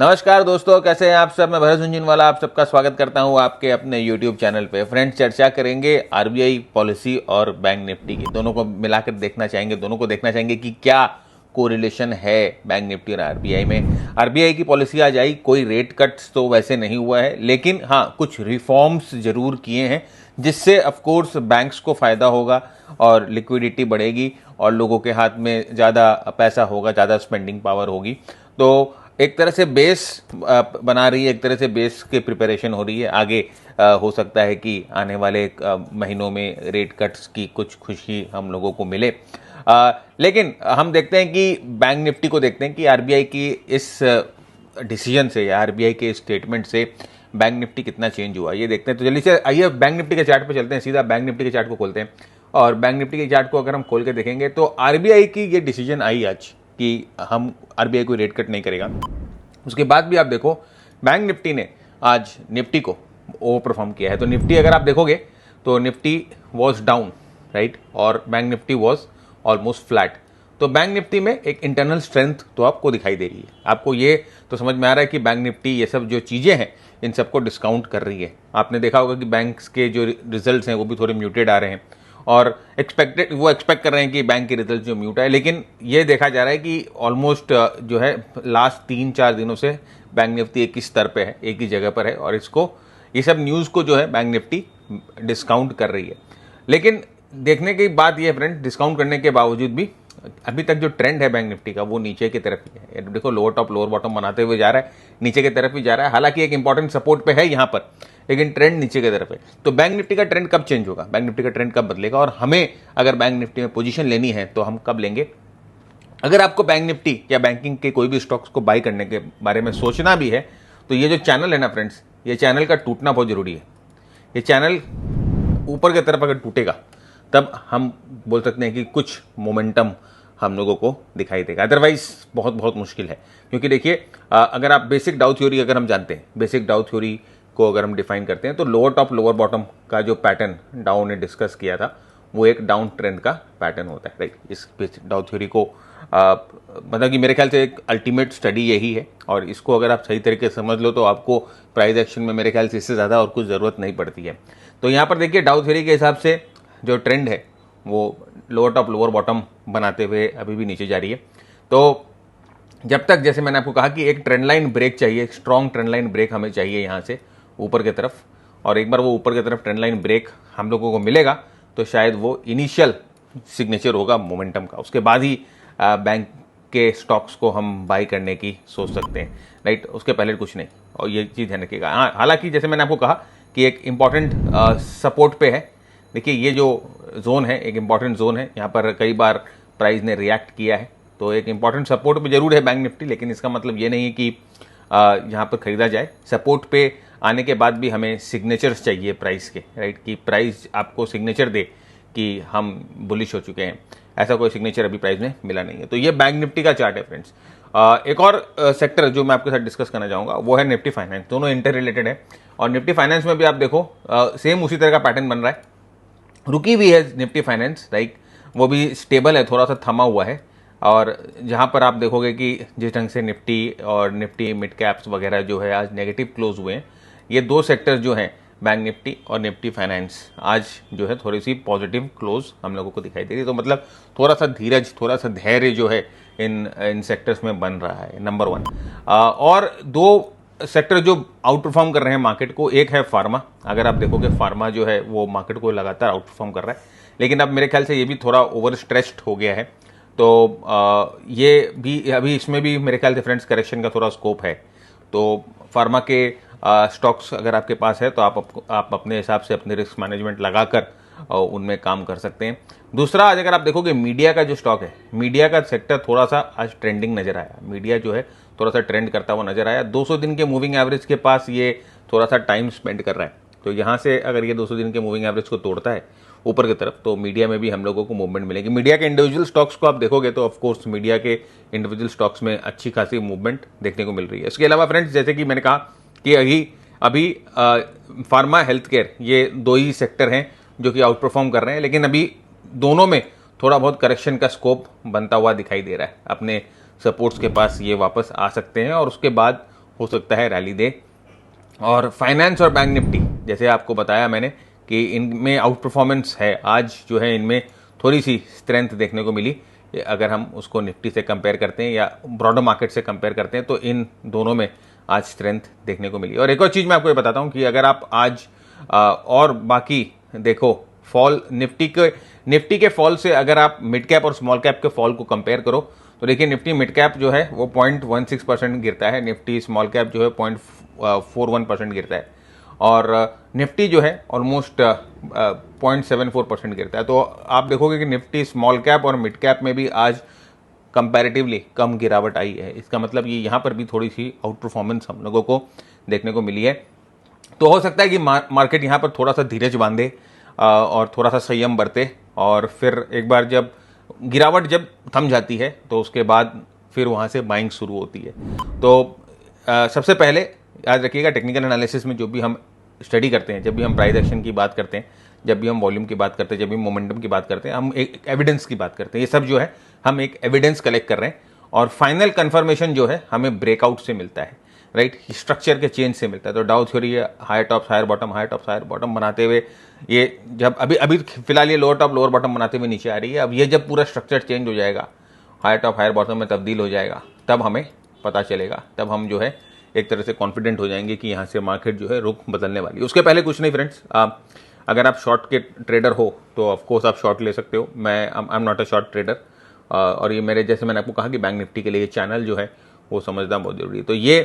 नमस्कार दोस्तों, कैसे हैं आप सब। मैं भरत झुनझुनवाला आप सबका स्वागत करता हूं आपके अपने YouTube चैनल पे। फ्रेंड्स, चर्चा करेंगे आरबीआई पॉलिसी और बैंक निफ्टी की। दोनों को मिलाकर देखना चाहेंगे, दोनों को देखना चाहेंगे कि क्या कोरिलेशन है बैंक निफ्टी और आरबीआई में। आरबीआई की पॉलिसी आज आई, कोई रेट कट्स तो वैसे नहीं हुआ है, लेकिन हाँ कुछ रिफॉर्म्स जरूर किए हैं जिससे ऑफकोर्स बैंक्स को फ़ायदा होगा और लिक्विडिटी बढ़ेगी और लोगों के हाथ में ज़्यादा पैसा होगा, ज़्यादा स्पेंडिंग पावर होगी। तो एक तरह से बेस बना रही है, एक तरह से बेस की प्रिपरेशन हो रही है। आगे हो सकता है कि आने वाले महीनों में रेट कट्स की कुछ खुशी हम लोगों को मिले। लेकिन हम देखते हैं कि बैंक निफ्टी को देखते हैं कि आरबीआई की इस डिसीजन से या आरबीआई के स्टेटमेंट से बैंक निफ्टी कितना चेंज हुआ, ये देखते हैं। तो जल्दी से आइए बैंक निफ्टी के चार्ट पे चलते हैं, सीधा बैंक निफ्टी के चार्ट को खोलते हैं। और बैंक निफ्टी के चार्ट को अगर हम खोल के देखेंगे तो आरबीआई की ये डिसीजन आई आज कि हम आरबीआई कोई रेट कट नहीं करेगा। उसके बाद भी आप देखो बैंक निफ्टी ने आज निफ्टी को ओवर परफॉर्म किया है। तो निफ्टी अगर आप देखोगे तो निफ्टी वॉज डाउन, राइट, और bank Nifty was almost flat. तो बैंक निफ्टी में एक इंटरनल स्ट्रेंथ तो आपको दिखाई दे रही है। आपको ये तो समझ में आ रहा है कि बैंक निफ्टी ये सब जो चीज़ें हैं इन सबको डिस्काउंट कर रही है। आपने देखा होगा कि बैंक्स के जो रिजल्ट्स हैं वो भी थोड़े म्यूटेड आ रहे हैं और वो एक्सपेक्ट कर रहे हैं कि बैंक के रिजल्ट जो म्यूट है। लेकिन ये देखा जा रहा है कि ऑलमोस्ट जो है लास्ट 3-4 दिनों से बैंक निफ्टी एक ही स्तर पे है, एक ही जगह पर है और ये सब न्यूज़ को जो है बैंक निफ्टी डिस्काउंट कर रही है। लेकिन देखने की बात यह है फ्रेंड, डिस्काउंट करने के बावजूद भी अभी तक जो ट्रेंड है बैंक निफ्टी का वो नीचे की तरफ ही है। देखो लोअर टॉप लोअर बॉटम बनाते हुए जा रहा है, नीचे की तरफ ही जा रहा है। हालांकि एक इंपॉर्टेंट सपोर्ट पे है यहाँ पर, लेकिन ट्रेंड नीचे की तरफ है। तो बैंक निफ्टी का ट्रेंड कब चेंज होगा, बैंक निफ्टी का ट्रेंड कब बदलेगा और हमें अगर बैंक निफ्टी में पोजीशन लेनी है तो हम कब लेंगे। अगर आपको बैंक निफ्टी या बैंकिंग के कोई भी स्टॉक्स को बाय करने के बारे में सोचना भी है तो ये जो चैनल है ना फ्रेंड्स, ये चैनल का टूटना बहुत जरूरी है। ये चैनल ऊपर की तरफ अगर टूटेगा तब हम बोल सकते हैं कि कुछ मोमेंटम हम लोगों को दिखाई देगा, अदरवाइज बहुत बहुत मुश्किल है। क्योंकि देखिए अगर आप बेसिक डाउ थ्योरी अगर हम जानते हैं, बेसिक डाउ थ्योरी को अगर हम डिफाइन करते हैं तो लोअर टॉप लोअर बॉटम का जो पैटर्न डाउन ने डिस्कस किया था वो एक डाउन ट्रेंड का पैटर्न होता है, राइट। इस बेसिक डाउ थ्योरी को मतलब कि मेरे ख्याल से एक अल्टीमेट स्टडी यही है और इसको अगर आप सही तरीके से समझ लो तो आपको प्राइस एक्शन में मेरे ख्याल से इससे ज़्यादा और कुछ ज़रूरत नहीं पड़ती है। तो यहाँ पर देखिए डाउ थ्योरी के हिसाब से जो ट्रेंड है वो लोअर टॉप लोअर बॉटम बनाते हुए अभी भी नीचे जा रही है। तो जब तक, जैसे मैंने आपको कहा कि एक ट्रेंड लाइन ब्रेक चाहिए, एक स्ट्रॉन्ग ट्रेंड लाइन ब्रेक हमें चाहिए यहाँ से ऊपर की तरफ, और एक बार वो ऊपर की तरफ ट्रेंड लाइन ब्रेक हम लोगों को मिलेगा तो शायद वो इनिशियल सिग्नेचर होगा मोमेंटम का। उसके बाद ही बैंक के स्टॉक्स को हम बाई करने की सोच सकते हैं, राइट। उसके पहले कुछ नहीं, और ये चीज़ ध्यान रखिएगा। हाँ, हालांकि जैसे मैंने आपको कहा कि एक इम्पॉर्टेंट सपोर्ट पे है। देखिए ये जो जोन है एक इम्पॉर्टेंट जोन है, यहाँ पर कई बार प्राइस ने रिएक्ट किया है। तो एक इम्पॉर्टेंट सपोर्ट पे जरूर है बैंक निफ्टी, लेकिन इसका मतलब ये नहीं है कि यहाँ पर खरीदा जाए। सपोर्ट पे आने के बाद भी हमें सिग्नेचर्स चाहिए प्राइस के, राइट, कि प्राइस आपको सिग्नेचर दे कि हम बुलिश हो चुके हैं। ऐसा कोई सिग्नेचर अभी प्राइस में मिला नहीं है। तो ये बैंक निफ्टी का चार्ट है फ्रेंड्स। एक और सेक्टर जो मैं आपके साथ डिस्कस करना चाहूँगा वो है निफ्टी फाइनेंस। दोनों इंटर रिलेटेड है और निफ्टी फाइनेंस में भी आप देखो सेम उसी तरह का पैटर्न बन रहा है। रुकी हुई है निफ्टी फाइनेंस, राइट, वो भी स्टेबल है, थोड़ा सा थमा हुआ है। और जहाँ पर आप देखोगे कि जिस ढंग से निफ्टी और निफ्टी मिड कैप्स वगैरह जो है आज नेगेटिव क्लोज हुए हैं, ये दो सेक्टर्स जो हैं बैंक निफ्टी और निफ्टी फाइनेंस आज जो है थोड़ी सी पॉजिटिव क्लोज हम लोगों को दिखाई दे रही है। तो मतलब थोड़ा सा धीरज, थोड़ा सा धैर्य जो है इन सेक्टर्स में बन रहा है, नंबर वन। और दो सेक्टर जो आउट परफॉर्म कर रहे हैं मार्केट को, एक है फार्मा। अगर आप देखोगे फार्मा जो है वो मार्केट को लगातार आउट परफॉर्म कर रहा है, लेकिन अब मेरे ख्याल से ये भी थोड़ा ओवर स्ट्रेच्ड हो गया है। तो ये भी अभी इसमें भी मेरे ख्याल से फ्रेंड्स करेक्शन का थोड़ा स्कोप है। तो फार्मा के स्टॉक्स अगर आपके पास है तो आप अपने हिसाब से अपने रिस्क मैनेजमेंट लगाकर उनमें काम कर सकते हैं। दूसरा, आज अगर आप देखोगे मीडिया का जो स्टॉक है, मीडिया का सेक्टर थोड़ा सा आज ट्रेंडिंग नजर आया। मीडिया जो है थोड़ा सा ट्रेंड करता हुआ नजर आया। 200 दिन के मूविंग एवरेज के पास ये थोड़ा सा टाइम स्पेंड कर रहा है। तो यहाँ से अगर ये 200 दिन के मूविंग एवरेज को तोड़ता है ऊपर की तरफ तो मीडिया में भी हम लोगों को मूवमेंट मिलेगी। मीडिया के इंडिविजुअल स्टॉक्स को आप देखोगे तो ऑफकोर्स मीडिया के इंडिविजुअल स्टॉक्स में अच्छी खासी मूवमेंट देखने को मिल रही है। इसके अलावा फ्रेंड्स, जैसे कि मैंने कहा कि अभी फार्मा हेल्थ केयर ये दो ही सेक्टर हैं जो कि आउट परफॉर्म कर रहे हैं, लेकिन अभी दोनों में थोड़ा बहुत करेक्शन का स्कोप बनता हुआ दिखाई दे रहा है। अपने सपोर्ट्स के पास ये वापस आ सकते हैं और उसके बाद हो सकता है रैली दे। और फाइनेंस और बैंक निफ्टी जैसे आपको बताया मैंने कि इनमें आउट परफॉर्मेंस है, आज जो है इनमें थोड़ी सी स्ट्रेंथ देखने को मिली। अगर हम उसको निफ्टी से कंपेयर करते हैं या ब्रॉडर मार्केट से कंपेयर करते हैं तो इन दोनों में आज स्ट्रेंथ देखने को मिली। और एक और चीज़ मैं आपको ये बताता हूँ कि अगर आप आज और बाकी देखो फॉल निफ्टी के फॉल से अगर आप मिड कैप और स्मॉल कैप के फॉल को कंपेयर करो तो देखिए निफ्टी मिड कैप जो है वो 0.16% गिरता है, निफ्टी स्मॉल कैप जो है 0.41% गिरता है और निफ्टी जो है ऑलमोस्ट 0.74% गिरता है। तो आप देखोगे कि निफ्टी स्मॉल कैप और मिड कैप में भी आज कंपैरेटिवली कम गिरावट आई है। इसका मतलब ये यहाँ पर भी थोड़ी सी आउट परफॉर्मेंस हम लोगों को देखने को मिली है। तो हो सकता है कि मार्केट यहाँ पर थोड़ा सा धीरज बांधे और थोड़ा सा संयम बरते और फिर एक बार जब गिरावट जब थम जाती है तो उसके बाद फिर वहाँ से बाइंग शुरू होती है। तो सबसे पहले याद रखिएगा टेक्निकल एनालिसिस में जो भी हम स्टडी करते हैं, जब भी हम प्राइस एक्शन की बात करते हैं, जब भी हम वॉल्यूम की बात करते हैं, जब भी मोमेंटम की बात करते हैं, हम एक एविडेंस की बात करते हैं। ये सब जो है हम एक एविडेंस कलेक्ट कर रहे हैं और फाइनल कंफर्मेशन जो है हमें ब्रेकआउट से मिलता है, राइट, स्ट्रक्चर के चेंज से मिलता है। तो Dow theory higher top higher bottom, higher top higher bottom बनाते हुए ये जब अभी फिलहाल ये लोअर टॉप लोअर बॉटम बनाते हुए नीचे आ रही है। अब ये जब पूरा स्ट्रक्चर चेंज हो जाएगा, हायर टॉप हायर बॉटम में तब्दील हो जाएगा, तब हमें पता चलेगा, तब हम जो है एक तरह से कॉन्फिडेंट हो जाएंगे कि यहाँ से मार्केट जो है रुख बदलने वाली है। उसके पहले कुछ नहीं फ्रेंड्स, अगर आप शॉर्ट के ट्रेडर हो तो ऑफकोर्स आप शॉर्ट ले सकते हो। I am not a short trader और ये मेरे जैसे मैंने आपको कहा कि बैंक निफ्टी के लिए ये चैनल जो है वो समझना बहुत जरूरी है। तो ये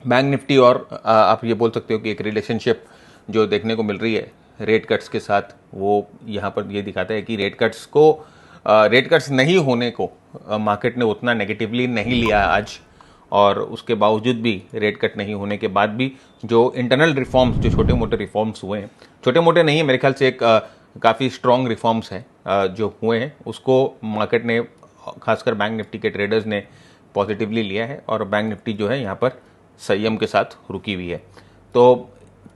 बैंक निफ्टी और आप ये बोल सकते हो कि एक रिलेशनशिप जो देखने को मिल रही है रेट कट्स के साथ, वो यहाँ पर ये दिखाता है कि रेट कट्स नहीं होने को मार्केट ने उतना नेगेटिवली नहीं लिया आज। और उसके बावजूद भी रेट कट नहीं होने के बाद भी जो इंटरनल रिफॉर्म्स, जो छोटे मोटे रिफॉर्म्स हुए हैं, छोटे मोटे नहीं है मेरे ख्याल से एक काफ़ी स्ट्रॉन्ग रिफॉर्म्स हैं जो हुए हैं, उसको मार्केट ने खासकर बैंक निफ्टी के ट्रेडर्स ने पॉजिटिवली लिया है और बैंक निफ्टी जो है यहाँ पर संयम के साथ रुकी हुई है। तो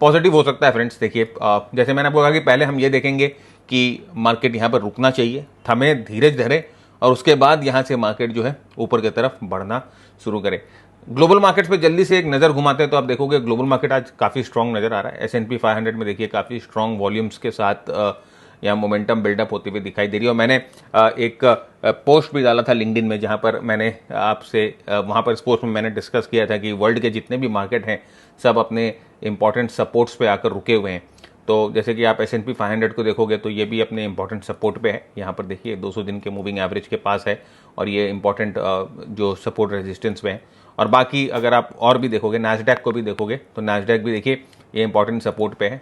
पॉजिटिव हो सकता है फ्रेंड्स। देखिए जैसे मैंने आपको कहा कि पहले हम ये देखेंगे कि मार्केट यहाँ पर रुकना चाहिए, थमे, धीरज धरे और उसके बाद यहाँ से मार्केट जो है ऊपर की तरफ बढ़ना शुरू करे। ग्लोबल मार्केट्स पे जल्दी से एक नज़र घुमाते हैं तो आप देखोगे ग्लोबल मार्केट आज काफ़ी स्ट्रॉन्ग नज़र आ रहा है। S&P 500 में देखिए काफ़ी स्ट्रॉन्ग वॉल्यूम्स के साथ यहाँ मोमेंटम बिल्डअप होती हुई दिखाई दे रही है। और मैंने एक पोस्ट भी डाला था लिंक्डइन में जहाँ पर मैंने आपसे वहाँ पर इस पोस्ट में मैंने डिस्कस किया था कि वर्ल्ड के जितने भी मार्केट हैं सब अपने इंपॉर्टेंट सपोर्ट्स पे आकर रुके हुए हैं। तो जैसे कि आप S&P 500 को देखोगे तो ये भी अपने इंपॉर्टेंट सपोर्ट पे है। यहाँ पर देखिए 200 दिन के मूविंग एवरेज के पास है और ये इंपॉर्टेंट जो सपोर्ट रेजिस्टेंस पे है। और बाकी अगर आप और भी देखोगे, नैस्डैक को भी देखोगे तो नैस्डैक भी देखिए ये इंपॉर्टेंट सपोर्ट पे है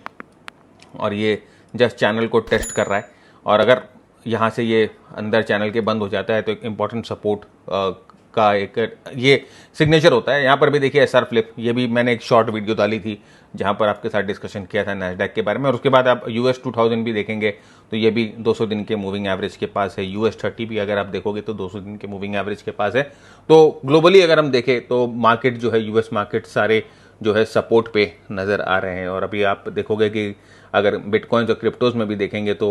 और ये जस्ट चैनल को टेस्ट कर रहा है। और अगर यहाँ से ये अंदर चैनल के बंद हो जाता है तो एक इंपॉर्टेंट सपोर्ट का एक ये सिग्नेचर होता है। यहाँ पर भी देखिए SR फ्लिप, ये भी मैंने एक शॉर्ट वीडियो डाली थी जहाँ पर आपके साथ डिस्कशन किया था नैस्डैक के बारे में। और उसके बाद आप US 2000 भी देखेंगे तो ये भी 200 दिन के मूविंग एवरेज के पास है। US 30 भी अगर आप देखोगे तो 200 दिन के मूविंग एवरेज के पास है। तो ग्लोबली अगर हम देखें तो मार्केट जो है US मार्केट सारे जो है सपोर्ट पे नज़र आ रहे हैं। और अभी आप देखोगे कि अगर बिटकॉइंस और क्रिप्टोज में भी देखेंगे तो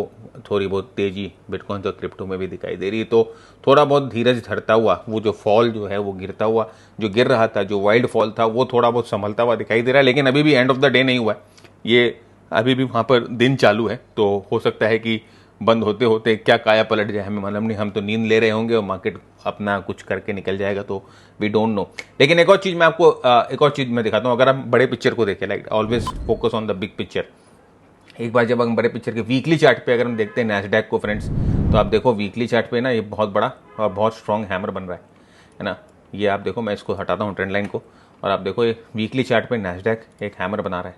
थोड़ी बहुत तेज़ी बिटकॉइंस और क्रिप्टो में भी दिखाई दे रही है। तो थोड़ा बहुत धीरज धरता हुआ वो जो फॉल जो है वो गिरता हुआ जो गिर रहा था, जो वाइल्ड फॉल था, वो थोड़ा बहुत संभलता हुआ दिखाई दे रहा है। लेकिन अभी भी एंड ऑफ द डे नहीं हुआ है, ये अभी भी वहाँ पर दिन चालू है। तो हो सकता है कि बंद होते होते क्या काया पलट जाए, हमें मालूम नहीं। हम तो नींद ले रहे होंगे और मार्केट अपना कुछ करके निकल जाएगा, तो वी डोंट नो। लेकिन एक और चीज़ मैं आपको एक और चीज़ मैं दिखाता हूँ। अगर हम बड़े पिक्चर को देखें, like always focus on the big picture. एक बार जब हम बड़े पिक्चर के वीकली चार्ट पे अगर हम देखते हैं नैस्डैक को फ्रेंड्स, तो आप देखो वीकली चार्ट पे ना ये बहुत बड़ा और बहुत स्ट्रॉन्ग हैमर बन रहा है ना। ये आप देखो, मैं इसको हटाता हूँ ट्रेंड लाइन को, और आप देखो ये वीकली चार्ट पे नैस्डैक एक हैमर बना रहा है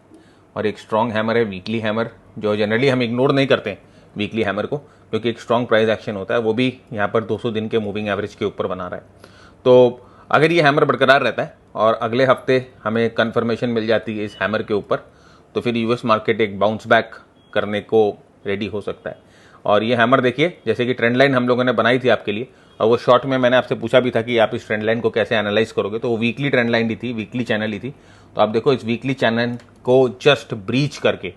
और एक स्ट्रॉन्ग हैमर है, वीकली हैमर, जो जनरली हम इग्नोर नहीं करते हैं वीकली हैमर को, क्योंकि एक स्ट्रॉन्ग प्राइस एक्शन होता है। वो भी यहाँ पर 200 दिन के मूविंग एवरेज के ऊपर बना रहा है। तो अगर ये हैमर बरकरार रहता है और अगले हफ्ते हमें कन्फर्मेशन मिल जाती है इस हैमर के ऊपर, तो फिर US मार्केट एक बाउंस बैक करने को रेडी हो सकता है। और ये हैमर देखिए, जैसे कि ट्रेंड लाइन हम लोगों ने बनाई थी आपके लिए, और वो शॉर्ट में मैंने आपसे पूछा भी था कि आप इस ट्रेंड लाइन को कैसे एनालाइज करोगे, तो वो वीकली ट्रेंड लाइन ही थी, वीकली चैनल ही थी। तो आप देखो इस वीकली चैनल को जस्ट ब्रीच करके,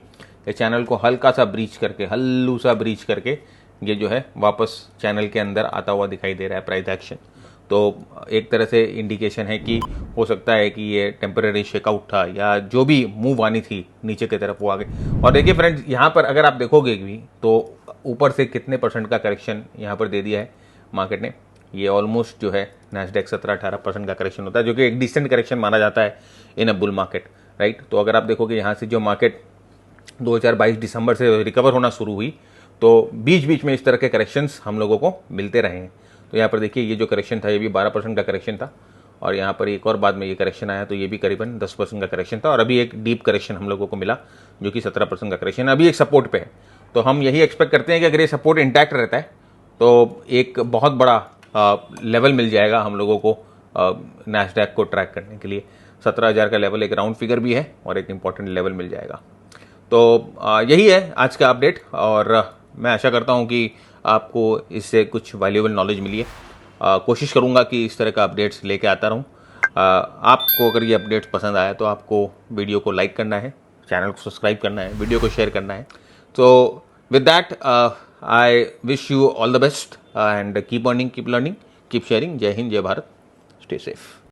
इस चैनल को हल्का सा ब्रीच करके, हल्लू सा ब्रीच करके ये जो है वापस चैनल के अंदर आता हुआ दिखाई दे रहा है प्राइस एक्शन। तो एक तरह से इंडिकेशन है कि हो सकता है कि ये टेम्पररी शेकआउट था, या जो भी मूव आनी थी नीचे की तरफ वो आ गई। और देखिए फ्रेंड्स, यहाँ पर अगर आप देखोगे भी तो ऊपर से कितने % का करेक्शन यहाँ पर दे दिया है मार्केट ने। ये ऑलमोस्ट जो है नैस्डैक 17-18% का करेक्शन होता है, जो कि एक डिसेंट करेक्शन माना जाता है इन अ बुल मार्केट, राइट। तो अगर आप देखोगे यहाँ से जो मार्केट 2022 दिसंबर से रिकवर होना शुरू हुई, तो बीच बीच में इस तरह के करेक्शंस हम लोगों को मिलते रहे हैं। तो यहाँ पर देखिए, ये जो करेक्शन था ये भी 12% का करेक्शन था, और यहाँ पर एक और बाद में ये करेक्शन आया तो ये भी करीबन 10% का करेक्शन था, और अभी एक डीप करेक्शन हम लोगों को मिला जो कि 17% का करेक्शन, अभी एक सपोर्ट पे है। तो हम यही एक्सपेक्ट करते हैं कि अगर ये सपोर्ट इंटैक्ट रहता है तो एक बहुत बड़ा लेवल मिल जाएगा हम लोगों को नैस्डैक को ट्रैक करने के लिए। 17,000 का लेवल एक राउंड फिगर भी है और एक इंपॉर्टेंट लेवल मिल जाएगा। तो यही है आज का अपडेट, और मैं आशा करता हूं कि आपको इससे कुछ वैल्यूएबल नॉलेज मिली है। कोशिश करूंगा कि इस तरह का अपडेट्स लेके आता रहूं। आपको अगर ये अपडेट्स पसंद आया तो आपको वीडियो को लाइक करना है, चैनल को सब्सक्राइब करना है, वीडियो को शेयर करना है। तो with that I wish you all the best and keep earning, keep learning, keep sharing. जय हिंद, जय भारत, स्टे सेफ।